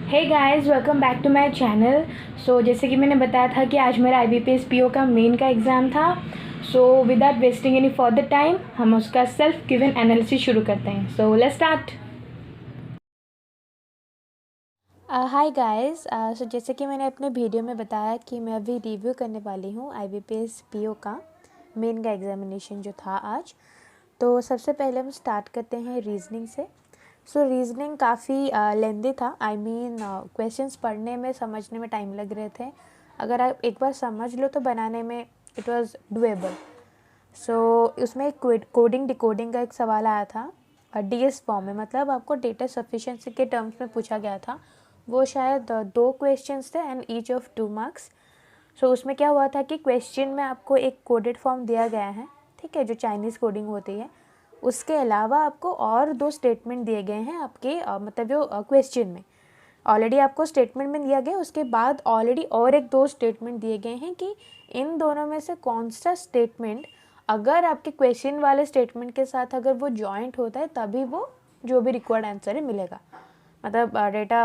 Hey guys, welcome back to my channel. जैसे कि मैंने बताया था कि आज मेरा IBPS PO का मेन का एग्ज़ाम था। Without wasting any further time हम उसका सेल्फ गिवन एनालिसिस शुरू करते हैं। Let's start. हाय गाइस, जैसे कि मैंने अपने वीडियो में बताया कि मैं अभी रिव्यू करने वाली हूँ IBPS PO का मेन का एग्ज़ामिनेशन जो था आज। तो सबसे पहले हम स्टार्ट करते हैं रीजनिंग से। रीजनिंग काफ़ी लेंदी था। क्वेश्चंस पढ़ने में समझने में टाइम लग रहे थे। अगर आप एक बार समझ लो तो बनाने में इट वाज डुएबल। उसमें कोडिंग डिकोडिंग का एक सवाल आया था DS फॉर्म में, मतलब आपको डेटा सफिशिएंसी के टर्म्स में पूछा गया था। वो शायद 2 क्वेश्चंस थे एंड ईच ऑफ 2 मार्क्स। उसमें क्या हुआ था कि क्वेश्चन में आपको एक कोडेड फॉर्म दिया गया है, ठीक है, जो चाइनीज़ कोडिंग होती है। उसके अलावा आपको और 2 स्टेटमेंट दिए गए हैं आपके मतलब जो क्वेश्चन में ऑलरेडी आपको स्टेटमेंट में दिया गया, उसके बाद ऑलरेडी और एक 2 स्टेटमेंट दिए गए हैं कि इन दोनों में से कौन सा स्टेटमेंट अगर आपके क्वेश्चन वाले स्टेटमेंट के साथ अगर वो जॉइंट होता है तभी वो जो भी रिक्वायर्ड आंसर है मिलेगा। मतलब data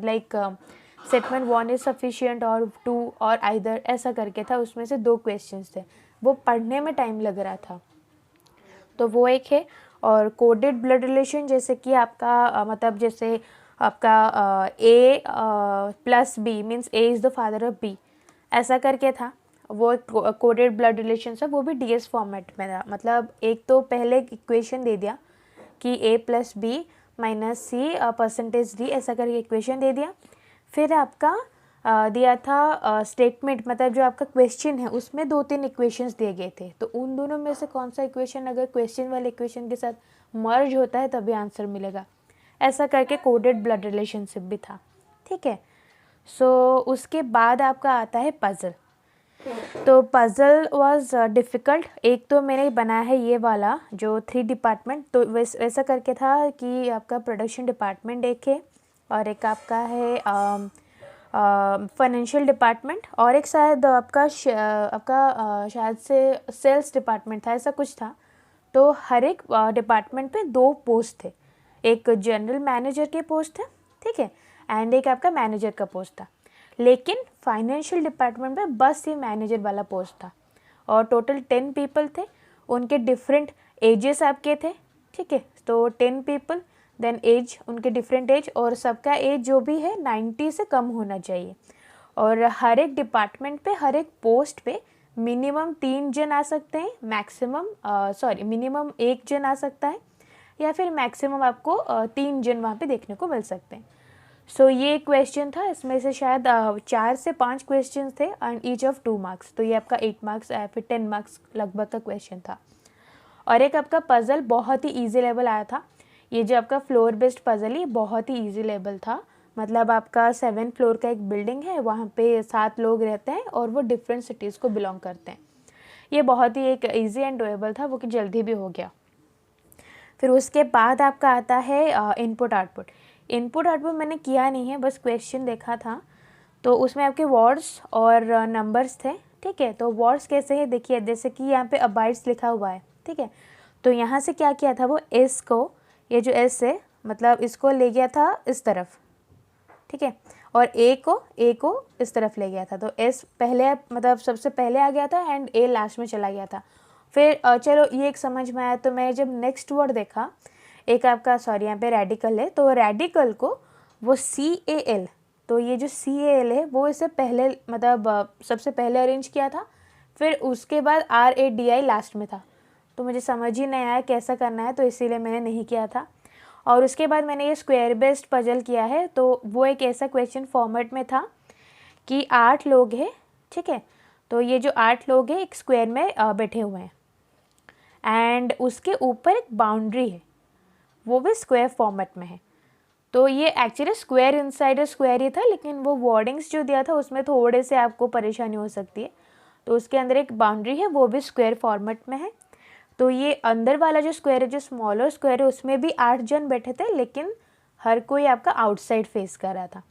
like statement 1 is sufficient और 2 और आइदर ऐसा करके था। उसमें से 2 क्वेश्चंस थे, वो पढ़ने में टाइम लग रहा था, तो वो एक है। और कोडेड ब्लड रिलेशन, जैसे कि आपका मतलब जैसे आपका A plus B means A is the father of B, ऐसा करके था। वो कोडेड ब्लड रिलेशन है, वो भी DS फॉर्मेट में था। मतलब एक तो पहले इक्वेशन दे दिया कि A plus B minus C percentage D, ऐसा करके इक्वेशन दे दिया। फिर आपका दिया था स्टेटमेंट, मतलब जो आपका क्वेश्चन है उसमें 2-3 इक्वेशंस दिए गए थे। तो उन दोनों में से कौन सा इक्वेशन अगर क्वेश्चन वाले इक्वेशन के साथ मर्ज होता है तभी आंसर मिलेगा, ऐसा करके कोडेड ब्लड रिलेशनशिप भी था, ठीक है। उसके बाद आपका आता है पज़ल। तो पज़ल वाज डिफ़िकल्ट। एक तो मैंने बनाया है ये वाला जो 3 डिपार्टमेंट, तो वैसा करके था कि आपका प्रोडक्शन डिपार्टमेंट एक है और एक आपका है फाइनेंशियल डिपार्टमेंट और एक शायद आपका शायद से सेल्स डिपार्टमेंट था, ऐसा कुछ था। तो हर एक डिपार्टमेंट पे 2 पोस्ट थे, एक जनरल मैनेजर के पोस्ट थे, ठीक है, एंड एक आपका मैनेजर का पोस्ट था। लेकिन फाइनेंशियल डिपार्टमेंट में बस ये मैनेजर वाला पोस्ट था और टोटल 10 पीपल थे। उनके डिफरेंट एजेस आपके थे, ठीक है। तो 10 पीपल देन एज, उनके डिफरेंट एज, और सबका एज जो भी है 90 से कम होना चाहिए। और हर एक डिपार्टमेंट पे हर एक पोस्ट पे मिनिमम 3 जन आ सकते हैं, मिनिमम 1 जन आ सकता है, या फिर मैक्सिमम आपको 3 जन वहाँ पे देखने को मिल सकते हैं। ये क्वेश्चन था, इसमें से शायद 4 से 5 क्वेश्चन थे एंड ईच ऑफ 2 मार्क्स। तो ये आपका 8 मार्क्स या फिर 10 मार्क्स लगभग का क्वेश्चन था। और एक आपका पज़ल बहुत ही ईजी लेवल आया था। ये जो आपका फ्लोर बेस्ड पज़ल है बहुत ही ईजी लेवल था। मतलब आपका 7 फ्लोर का एक बिल्डिंग है, वहाँ पे 7 लोग रहते हैं और वो डिफरेंट सिटीज़ को बिलोंग करते हैं। ये बहुत ही एक ईजी एंड डोएबल था, वो कि जल्दी भी हो गया। फिर उसके बाद आपका आता है इनपुट आउटपुट। इनपुट आउटपुट मैंने किया नहीं है, बस क्वेश्चन देखा था। तो उसमें आपके वर्ड्स और नंबर्स थे, ठीक है। तो वर्ड्स कैसे है देखिए, जैसे कि यहाँ पे अबाइड्स लिखा हुआ है, ठीक है। तो यहाँ से क्या किया था वो एस को, ये जो एस है मतलब इसको ले गया था इस तरफ, ठीक है, और ए को इस तरफ ले गया था। तो एस पहले मतलब सबसे पहले आ गया था एंड ए लास्ट में चला गया था। फिर चलो ये एक समझ में आया। तो मैंने जब नेक्स्ट वर्ड देखा, एक आपका यहाँ पे रेडिकल है, तो रेडिकल को वो CAL, तो ये जो CAL है वो इससे पहले मतलब सबसे पहले अरेंज किया था, फिर उसके बाद RADI लास्ट में था। तो मुझे समझ ही नहीं आया कैसा करना है, तो इसीलिए मैंने नहीं किया था। और उसके बाद मैंने ये स्क्वायर बेस्ड पजल किया है। तो वो एक ऐसा क्वेश्चन फॉर्मेट में था कि 8 लोग हैं, ठीक है। तो ये जो 8 लोग हैं एक स्क्वायर में बैठे हुए हैं एंड उसके ऊपर एक बाउंड्री है, वो भी स्क्वायर फॉर्मेट में है। तो ये एक्चुअली स्क्वायर इनसाइड स्क्वायर ही था, लेकिन वो वर्डिंग्स जो दिया था उसमें थोड़े से आपको परेशानी हो सकती है। तो उसके अंदर एक बाउंड्री है, वो भी स्क्वायर फॉर्मेट में है। तो ये अंदर वाला जो स्क्वायर है, जो स्मॉलर स्क्वायर है, उसमें भी 8 जन बैठे थे, लेकिन हर कोई आपका आउटसाइड फेस कर रहा था।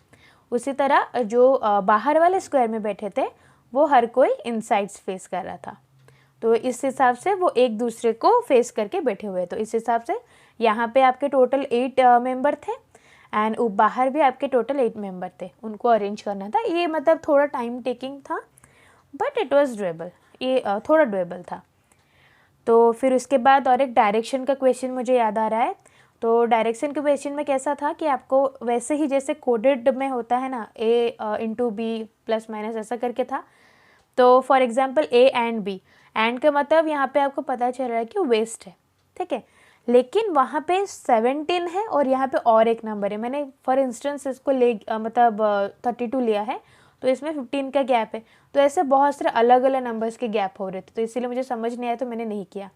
उसी तरह जो बाहर वाले स्क्वायर में बैठे थे वो हर कोई इनसाइड फेस कर रहा था। तो इस हिसाब से वो एक दूसरे को फेस करके बैठे हुए। तो इस हिसाब से यहाँ पे आपके टोटल 8 मेंबर थे एंड बाहर भी आपके टोटल 8 मेंबर थे, उनको अरेंज करना था। ये मतलब थोड़ा टाइम टेकिंग था बट इट वाज डुएबल, ये थोड़ा डुएबल था। तो फिर उसके बाद और एक डायरेक्शन का क्वेश्चन मुझे याद आ रहा है। तो डायरेक्शन के क्वेश्चन में कैसा था कि आपको वैसे ही जैसे कोडेड में होता है ना, A into B plus minus ऐसा करके था। तो for example A and B, and का मतलब यहाँ पे आपको पता चल रहा है कि वेस्ट है, ठीक है। लेकिन वहाँ पे 17 है और यहाँ पे और एक नंबर है। मैंने फॉर इंस्टेंस इसको मतलब 32 लिया है, तो इसमें 15 का गैप है। तो ऐसे बहुत सारे अलग अलग नंबर्स के गैप हो रहे थे, तो इसीलिए मुझे समझ नहीं आया, तो मैंने नहीं किया।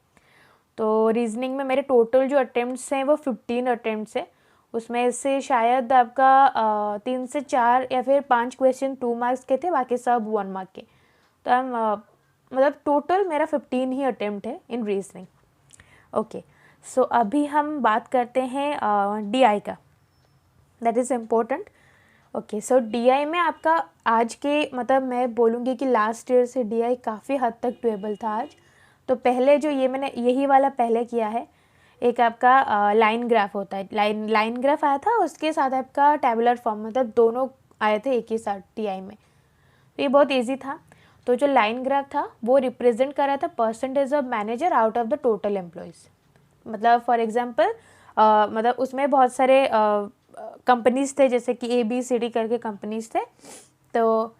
तो रीजनिंग में मेरे टोटल जो अटेम्प्ट्स हैं वो 15 अटेम्प्ट्स है। उसमें से शायद आपका 3 से 4 या फिर 5 क्वेश्चन 2 मार्क्स के थे, बाकी सब 1 मार्क के। तो हम मतलब टोटल मेरा 15 ही अटेम्प्ट है इन रीजनिंग। ओके, सो अभी हम बात करते हैं डीआई का, that is important. Okay, so DI में आपका आज के मतलब मैं बोलूँगी कि लास्ट ईयर से डीआई काफ़ी हद तक डुएबल था आज। तो पहले जो ये मैंने यही वाला पहले किया है, एक आपका लाइन ग्राफ होता है, लाइन ग्राफ आया था, उसके साथ आपका टेबुलर फॉर्म, मतलब दोनों आए थे एक ही साथ डीआई में। तो ये बहुत ईजी था। तो जो लाइन ग्राफ था वो रिप्रेजेंट कर रहा था percentage of manager out of the total employees. मतलब फॉर एग्जांपल मतलब उसमें बहुत सारे कंपनीज थे, जैसे कि ABCD करके कंपनीज थे। तो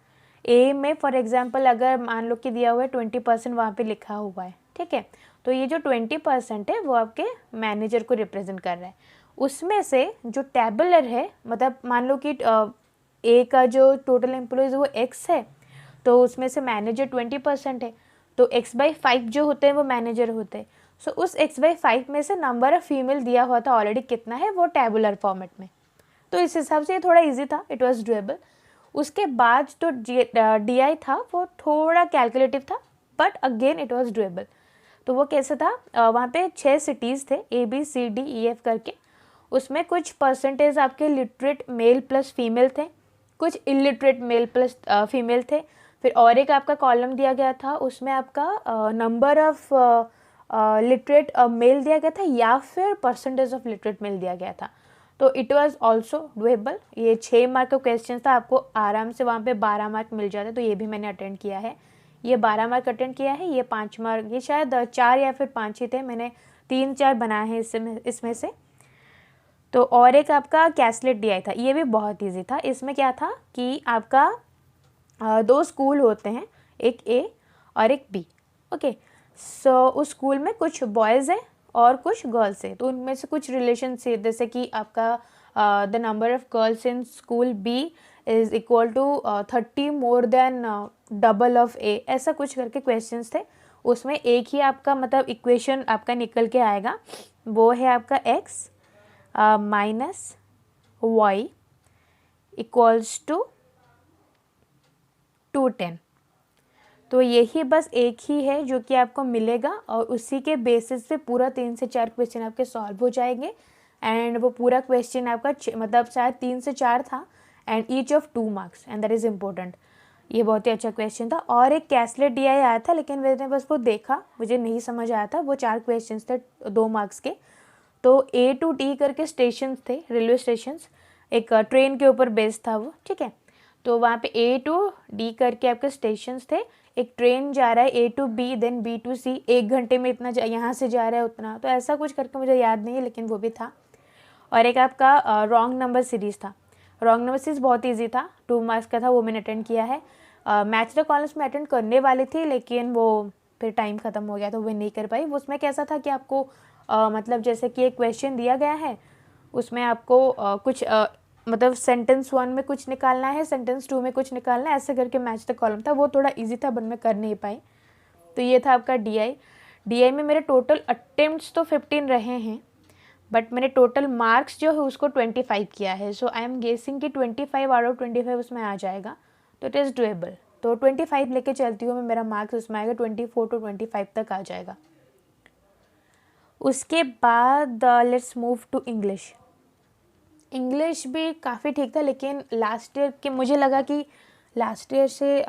ए में फॉर एग्जांपल अगर मान लो कि दिया हुआ है 20% वहाँ पे लिखा हुआ है, ठीक है। तो ये जो 20% है वो आपके मैनेजर को रिप्रेजेंट कर रहा है। उसमें से जो टेबुलर है, मतलब मान लो कि ए का जो टोटल एम्प्लॉयज़ वो X है, तो उसमें से मैनेजर 20% है, तो X/5 जो होते हैं वो मैनेजर होते हैं। सो उस X/5 में से नंबर ऑफ फीमेल दिया हुआ था ऑलरेडी कितना है, वो टेबुलर फॉर्मेट में। तो इस हिसाब से ये थोड़ा इजी था, इट वाज डुएबल। उसके बाद जो डीआई था वो थोड़ा कैलकुलेटिव था, but again it was doable. तो वो कैसे था, वहाँ पे 6 सिटीज़ थे ABCDEF करके। उसमें कुछ परसेंटेज आपके लिटरेट मेल प्लस फीमेल थे, कुछ इलिटरेट मेल प्लस फीमेल थे। फिर और एक आपका कॉलम दिया गया था, उसमें आपका नंबर ऑफ लिटरेट मेल दिया गया था या फिर परसेंटेज ऑफ लिटरेट मेल दिया गया था। तो इट वाज आल्सो डुएबल। ये 6 मार्क का क्वेश्चन था, आपको आराम से वहाँ पे 12 मार्क मिल जाते। तो ये भी मैंने अटेंड किया है, ये 12 मार्क अटेंड किया है, ये 5 मार्क, ये शायद 4 या फिर 5 ही थे, मैंने 3-4 बनाए हैं इसमें से। तो और एक आपका कैसलेट डीआई था, ये भी बहुत ईजी था। इसमें क्या था कि आपका 2 स्कूल होते हैं, एक A और एक B। ओके, सो उस स्कूल में कुछ बॉयज़ हैं और कुछ गर्ल्स हैं। तो उनमें से कुछ रिलेशन से, जैसे कि आपका the number of girls in school B is equal to 30 more than double of A, ऐसा कुछ करके क्वेश्चंस थे। उसमें एक ही आपका मतलब इक्वेशन आपका निकल के आएगा, वो है आपका x minus Y equals to 210। तो यही बस एक ही है जो कि आपको मिलेगा, और उसी के बेसिस पे पूरा 3 से 4 क्वेश्चन आपके सॉल्व हो जाएंगे। एंड वो पूरा क्वेश्चन आपका मतलब शायद 3 से 4 था, and each of 2 marks, and that is important. ये बहुत ही अच्छा क्वेश्चन था। और एक कैसलेट डीआई आया था, लेकिन मैंने बस वो देखा, मुझे नहीं समझ आया था। वो 4 क्वेश्चन थे 2 मार्क्स के। तो A to D करके स्टेशन थे, रेलवे स्टेशन, एक ट्रेन के ऊपर बेस्ड था वो, ठीक है। तो वहाँ पे A to D करके आपके स्टेशंस थे। एक ट्रेन जा रहा है A to B then B to C, 1 घंटे में इतना यहाँ से जा रहा है उतना, तो ऐसा कुछ करके मुझे याद नहीं है, लेकिन वो भी था। और एक आपका रॉन्ग नंबर सीरीज़ था। रॉन्ग नंबर सीरीज़ बहुत ईजी था, 2 मार्क्स का था, वो मैंने अटेंड किया है। मैच द कॉलम्स में अटेंड करने वाली थी, लेकिन वो फिर टाइम ख़त्म हो गया तो वो नहीं कर पाई। उसमें कैसा था कि आपको मतलब जैसे कि एक क्वेश्चन दिया गया है, उसमें आपको कुछ मतलब सेंटेंस 1 में कुछ निकालना है, सेंटेंस 2 में कुछ निकालना है, ऐसे करके मैच द कॉलम था। वो थोड़ा इजी था बट मैं कर नहीं पाई। तो ये था आपका डीआई में मेरे टोटल अटेम्प्ट्स तो 15 रहे हैं, बट मैंने टोटल मार्क्स जो है उसको 25 किया है। सो आई एम गेसिंग कि 25 आउट ऑफ 25 उसमें आ जाएगा, तो इट इज़ डुएबल। तो 25 लेके चलती हूँ मैं, मेरा मार्क्स उसमें आएगा 24 to 25 तक आ जाएगा। उसके बाद let's move to English. English भी काफ़ी ठीक था, लेकिन लास्ट ईयर के मुझे लगा कि लास्ट ईयर से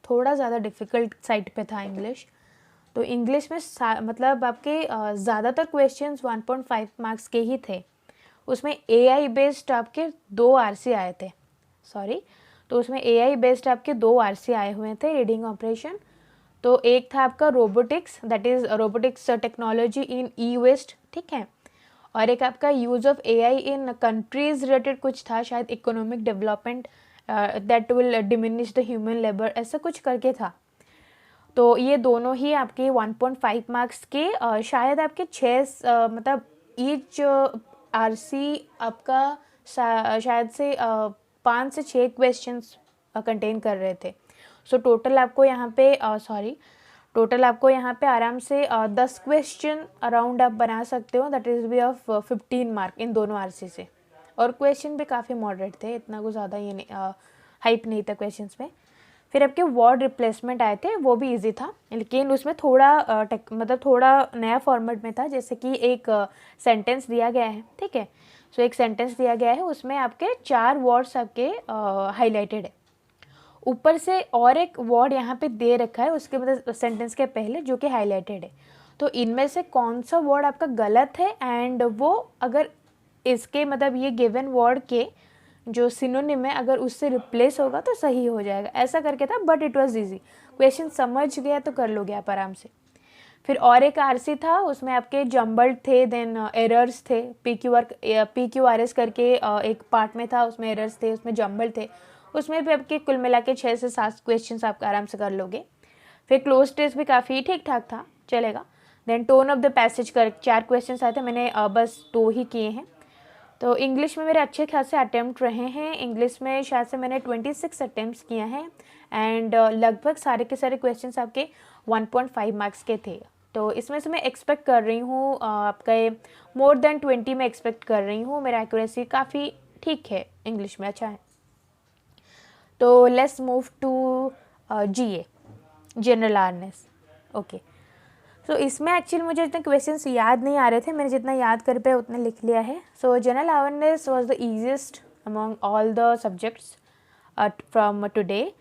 थोड़ा ज़्यादा डिफ़िकल्ट साइड पे था इंग्लिश। तो इंग्लिश में मतलब आपके ज़्यादातर क्वेश्चंस 1.5 मार्क्स के ही थे। उसमें AI बेस्ड आपके 2 RC आए थे, सॉरी, तो उसमें AI बेस्ड आपके 2 RC आए हुए थे रीडिंग ऑपरेशन। तो एक था आपका robotics, that is robotics technology in e-waste, ठीक है, और एक आपका use of AI in countries related कुछ था, शायद economic development that will diminish the human labour, ऐसा कुछ करके था। तो ये दोनों ही आपके 1.5 मार्क्स के शायद आपके 6 मतलब ईच RC आपका शायद से 5 से 6 क्वेश्चंस कंटेन कर रहे थे। सो टोटल आपको यहाँ पे टोटल आपको यहाँ पे आराम से 10 क्वेश्चन अराउंड आप बना सकते हो, that is B of 15 mark in दोनों RC से। और क्वेश्चन भी काफ़ी मॉडरेट थे, इतना कुछ ज़्यादा ये हाइप नहीं था क्वेश्चंस में। फिर आपके वर्ड रिप्लेसमेंट आए थे, वो भी इजी था, लेकिन उसमें थोड़ा मतलब थोड़ा नया फॉर्मेट में था, जैसे कि एक सेंटेंस दिया गया है, ठीक है, सो एक सेंटेंस दिया गया है, उसमें आपके 4 वर्ड्स आपके हाईलाइटेड है, ऊपर से और एक वर्ड यहाँ पे दे रखा है उसके मतलब सेंटेंस के पहले, जो कि हाईलाइटेड है। तो इनमें से कौन सा वर्ड आपका गलत है, एंड वो अगर इसके मतलब ये गिवन वर्ड के जो सिनोनिम है अगर उससे रिप्लेस होगा तो सही हो जाएगा, ऐसा करके था। But it was easy, question समझ गया तो कर लोगे आप आराम से। फिर और एक RC था, उसमें आपके जम्बल्ड थे, देन एरर्स थे, PQRS करके एक पार्ट में था, उसमें एरर्स थे, उसमें जम्बल्ड थे, उसमें भी आपके कुल मिला के 6 से 7 क्वेश्चन आप आराम से कर लोगे। फिर क्लोज टेस्ट भी काफ़ी ठीक ठाक था, चलेगा। Then tone of the passage कर 4 क्वेश्चन आए थे, मैंने बस 2 ही किए हैं। तो इंग्लिश में मेरे अच्छे खासे अटैम्प्ट रहे हैं, इंग्लिश में शायद से मैंने 26 अटैम्प्ट्स किए हैं, एंड लगभग सारे के सारे क्वेश्चंस आपके 1.5 मार्क्स के थे। तो इसमें से मैं एक्सपेक्ट कर रही हूँ आपका मोर देन 20 में एक्सपेक्ट कर रही हूँ, मेरा एक्यूरेसी काफ़ी ठीक है, इंग्लिश में अच्छा है। तो let's move to GA, general awareness. Okay, तो इसमें एक्चुअली मुझे इतने क्वेश्चंस याद नहीं आ रहे थे, मैंने जितना याद कर पाया उतना लिख लिया है। So general awareness was the easiest among all the subjects from today.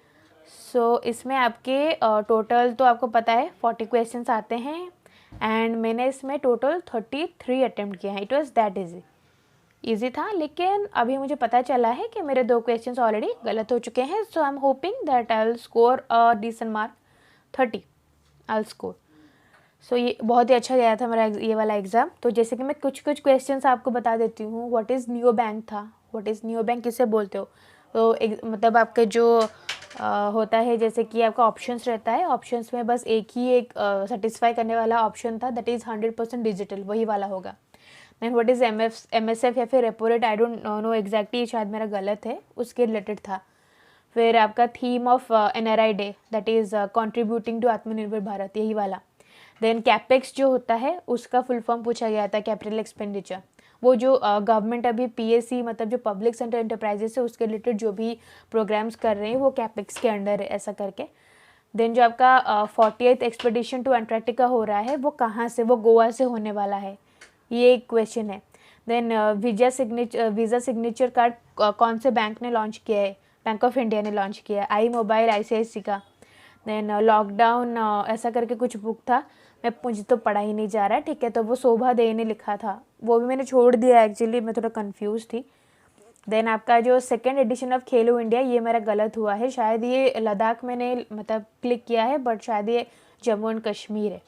So इसमें आपके टोटल तो आपको पता है 40 क्वेश्चंस आते हैं, एंड मैंने इसमें टोटल 33 अटेम्प्ट किए हैं। इट वाज दैट ईजी था, लेकिन अभी मुझे पता चला है कि मेरे 2 क्वेश्चंस ऑलरेडी गलत हो चुके हैं। So I am hoping that I will score a decent mark, 30 I will score. So ये बहुत ही अच्छा गया था मेरा ये वाला एग्ज़ाम। तो जैसे कि मैं कुछ क्वेश्चंस आपको बता देती हूँ। व्हाट इज़ नियो बैंक था, व्हाट इज़ नियो बैंक किसे बोलते हो, तो मतलब आपके जो होता है, जैसे कि आपका ऑप्शंस रहता है, ऑप्शंस में बस एक सेटिस्फाई करने वाला ऑप्शन था, दैट इज़ 100% डिजिटल, वही वाला होगा। देन व्हाट इज़ MSF या फिर repo rate, I don't know exactly, शायद मेरा गलत है, उसके रिलेटेड था। फिर आपका theme of NRI day, that is contributing to Atmanirbhar Bharat, यही वाला। देन कैपेक्स जो होता है उसका फुल फॉर्म पूछा गया था, कैपिटल एक्सपेंडिचर, वो जो गवर्नमेंट अभी PSE मतलब जो पब्लिक सेक्टर एंटरप्राइजेस है उसके रिलेटेड जो भी प्रोग्राम्स कर रहे हैं वो कैपेक्स के अंडर है, ऐसा करके। देन जो आपका 40th एक्सपेडिशन टू अंटार्कटिका हो रहा है वो कहाँ से, वो गोवा से होने वाला है, ये एक क्वेश्चन है। देन वीज़ा सिग्नेचर कार्ड कौन से बैंक ने लॉन्च किया है, बैंक ऑफ इंडिया ने लॉन्च किया है, iMobile ICICI का। देन लॉकडाउन ऐसा करके कुछ बुक था, मुझे तो पढ़ा ही नहीं जा रहा है, ठीक है, तो वो शोभा दे ने लिखा था, वो भी मैंने छोड़ दिया एक्चुअली, मैं थोड़ा कंफ्यूज थी। देन आपका जो 2nd addition of Khelo India, ये मेरा गलत हुआ है, शायद ये लद्दाख मैंने मतलब क्लिक किया है, बट शायद ये जम्मू एंड कश्मीर है।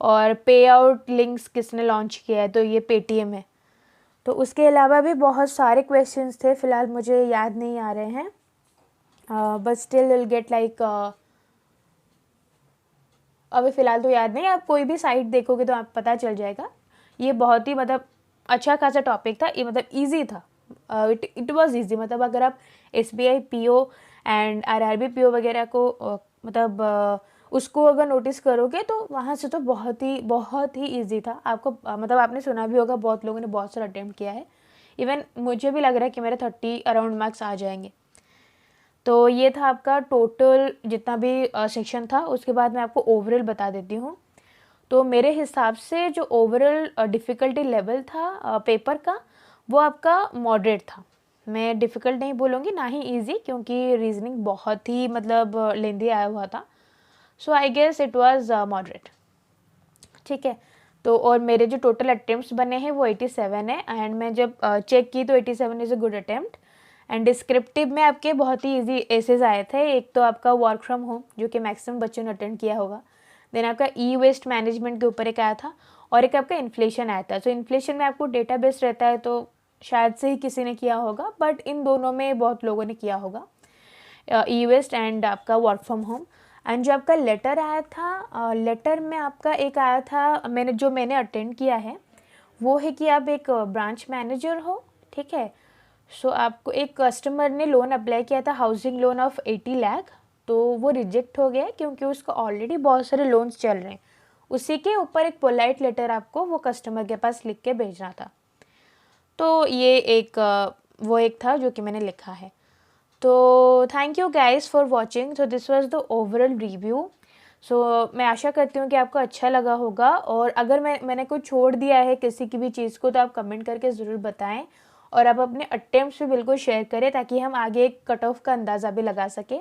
और पे आउट लिंक्स किसने लॉन्च किया है, तो ये पेटीएम है। तो उसके अलावा भी बहुत सारे क्वेश्चंस थे, फिलहाल मुझे याद नहीं आ रहे हैं, but still will get like, अभी फ़िलहाल तो याद नहीं, आप कोई भी साइट देखोगे तो आप पता चल जाएगा। ये बहुत ही मतलब अच्छा खासा टॉपिक था, ये मतलब इजी था, इट वाज इजी, मतलब अगर आप SBI PO and RRB PO वगैरह को मतलब उसको अगर नोटिस करोगे तो वहाँ से तो बहुत ही ईजी था आपको, मतलब आपने सुना भी होगा, बहुत लोगों ने बहुत सारा अटेम्प्ट किया है, इवन मुझे भी लग रहा है कि मेरे 30 अराउंड मार्क्स आ जाएंगे। तो ये था आपका टोटल जितना भी सेक्शन था। उसके बाद मैं आपको ओवरऑल बता देती हूँ। तो मेरे हिसाब से जो ओवरऑल डिफ़िकल्टी लेवल था पेपर का, वो आपका मॉडरेट था, मैं डिफ़िकल्ट नहीं बोलूँगी, ना ही इजी, क्योंकि रीजनिंग बहुत ही मतलब लेंदी आया हुआ था। So I guess it was moderate, ठीक है। तो और मेरे जो टोटल अटेम्प्ट्स बने हैं वो 87 है, एंड मैं जब चेक की तो 87 is a good attempt. And descriptive में आपके बहुत ही इजी एसेस आए थे। एक तो आपका वर्क फ्रॉम होम जो कि मैक्सिमम बच्चों ने अटेंड किया होगा, देन आपका ई वेस्ट मैनेजमेंट के ऊपर एक आया था, और एक आपका इन्फ्लेशन आया था। सो इन्फ्लेशन में आपको डेटाबेस रहता है तो शायद से ही किसी ने किया होगा, बट इन दोनों में बहुत लोगों ने किया होगा, ई वेस्ट एंड आपका वर्क फ्रॉम होम। एंड जो आपका लेटर आया था, लेटर में आपका एक आया था, मैंने अटेंड किया है वो है कि आप एक ब्रांच मैनेजर हो, ठीक है। सो आपको एक कस्टमर ने लोन अप्लाई किया था, हाउसिंग लोन ऑफ 80 लाख, तो वो रिजेक्ट हो गया क्योंकि उसका ऑलरेडी बहुत सारे लोन्स चल रहे हैं। उसी के ऊपर एक पोलाइट लेटर आपको वो कस्टमर के पास लिख के भेजना था। तो ये एक वो एक था जो कि मैंने लिखा है। तो thank you guys for watching. So this was the overall review. So मैं आशा करती हूँ कि आपको अच्छा लगा होगा, और अगर मैंने कुछ छोड़ दिया है किसी की भी चीज़ को तो आप कमेंट करके ज़रूर बताएं, और आप अपने अटेम्प्ट्स भी बिल्कुल शेयर करें ताकि हम आगे एक कट ऑफ का अंदाज़ा भी लगा सकें।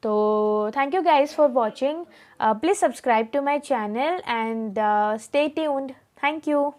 तो thank you guys for watching. Please subscribe to my channel and stay tuned. Thank you.